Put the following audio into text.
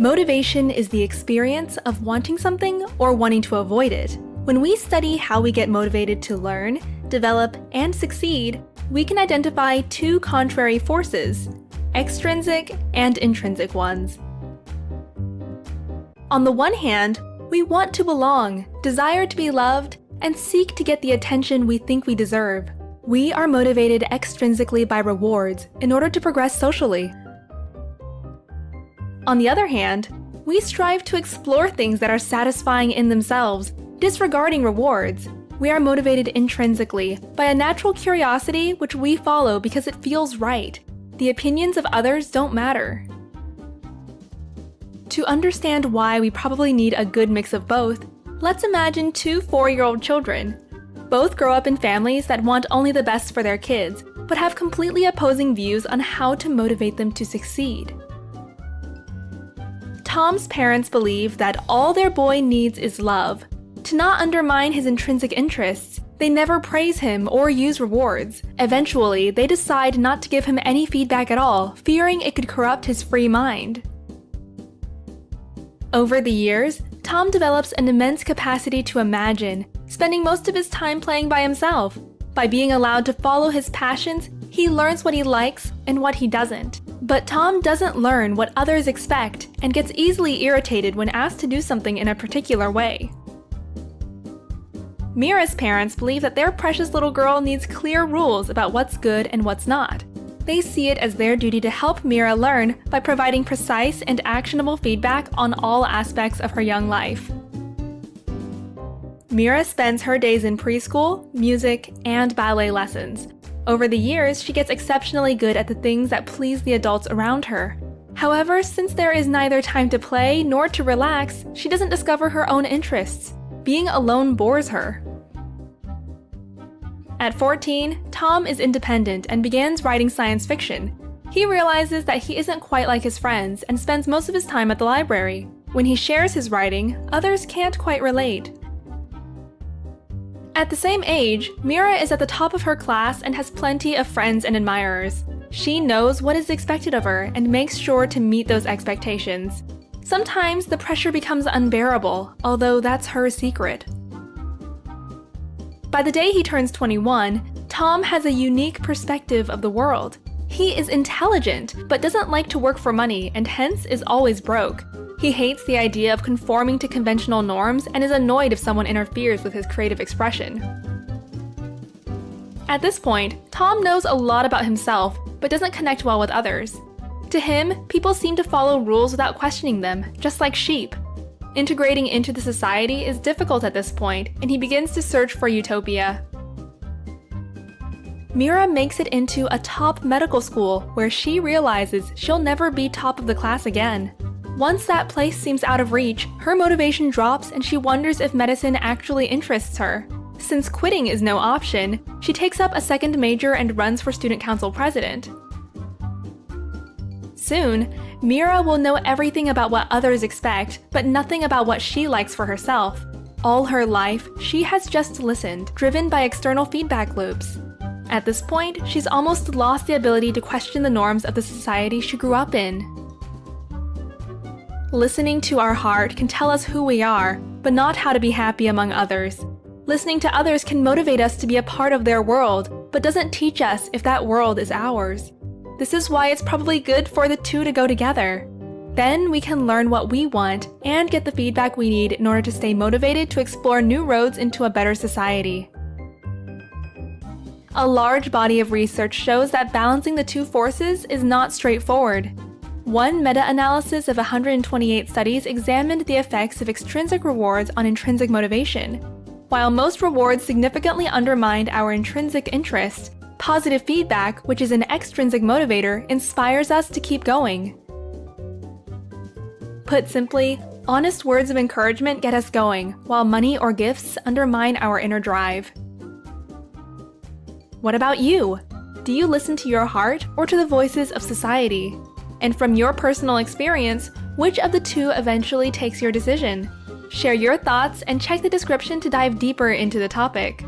Motivation is the experience of wanting something or wanting to avoid it. When we study how we get motivated to learn, develop, and succeed, we can identify two contrary forces, extrinsic and intrinsic ones. On the one hand, we want to belong, desire to be loved, and seek to get the attention we think we deserve. We are motivated extrinsically by rewards in order to progress socially. On the other hand, we strive to explore things that are satisfying in themselves, disregarding rewards. We are motivated intrinsically by a natural curiosity which we follow because it feels right. The opinions of others don't matter. To understand why we probably need a good mix of both, let's imagine two 4-year-old children. Both grow up in families that want only the best for their kids, but have completely opposing views on how to motivate them to succeed. Tom's parents believe that all their boy needs is love. To not undermine his intrinsic interests, they never praise him or use rewards. Eventually, they decide not to give him any feedback at all, fearing it could corrupt his free mind. Over the years, Tom develops an immense capacity to imagine, spending most of his time playing by himself. By being allowed to follow his passions, he learns what he likes and what he doesn't. But Tom doesn't learn what others expect and gets easily irritated when asked to do something in a particular way. Mira's parents believe that their precious little girl needs clear rules about what's good and what's not. They see it as their duty to help Mira learn by providing precise and actionable feedback on all aspects of her young life. Mira spends her days in preschool, music, and ballet lessons. Over the years, she gets exceptionally good at the things that please the adults around her. However, since there is neither time to play nor to relax, she doesn't discover her own interests. Being alone bores her. At 14, Tom is independent and begins writing science fiction. He realizes that he isn't quite like his friends and spends most of his time at the library. When he shares his writing, others can't quite relate. At the same age, Mira is at the top of her class and has plenty of friends and admirers. She knows what is expected of her and makes sure to meet those expectations. Sometimes the pressure becomes unbearable, although that's her secret. By the day he turns 21, Tom has a unique perspective of the world. He is intelligent, but doesn't like to work for money and hence is always broke. He hates the idea of conforming to conventional norms and is annoyed if someone interferes with his creative expression. At this point, Tom knows a lot about himself, but doesn't connect well with others. To him, people seem to follow rules without questioning them, just like sheep. Integrating into the society is difficult at this point, and he begins to search for utopia. Mira makes it into a top medical school where she realizes she'll never be top of the class again. Once that place seems out of reach, her motivation drops and she wonders if medicine actually interests her. Since quitting is no option, she takes up a second major and runs for student council president. Soon, Mira will know everything about what others expect, but nothing about what she likes for herself. All her life, she has just listened, driven by external feedback loops. At this point, she's almost lost the ability to question the norms of the society she grew up in. Listening to our heart can tell us who we are, but not how to be happy among others. Listening to others can motivate us to be a part of their world, but doesn't teach us if that world is ours. This is why it's probably good for the two to go together. Then we can learn what we want and get the feedback we need in order to stay motivated to explore new roads into a better society. A large body of research shows that balancing the two forces is not straightforward. One meta-analysis of 128 studies examined the effects of extrinsic rewards on intrinsic motivation. While most rewards significantly undermined our intrinsic interest, positive feedback, which is an extrinsic motivator, inspires us to keep going. Put simply, honest words of encouragement get us going, while money or gifts undermine our inner drive. What about you? Do you listen to your heart or to the voices of society? And from your personal experience, which of the two eventually takes your decision? Share your thoughts and check the description to dive deeper into the topic.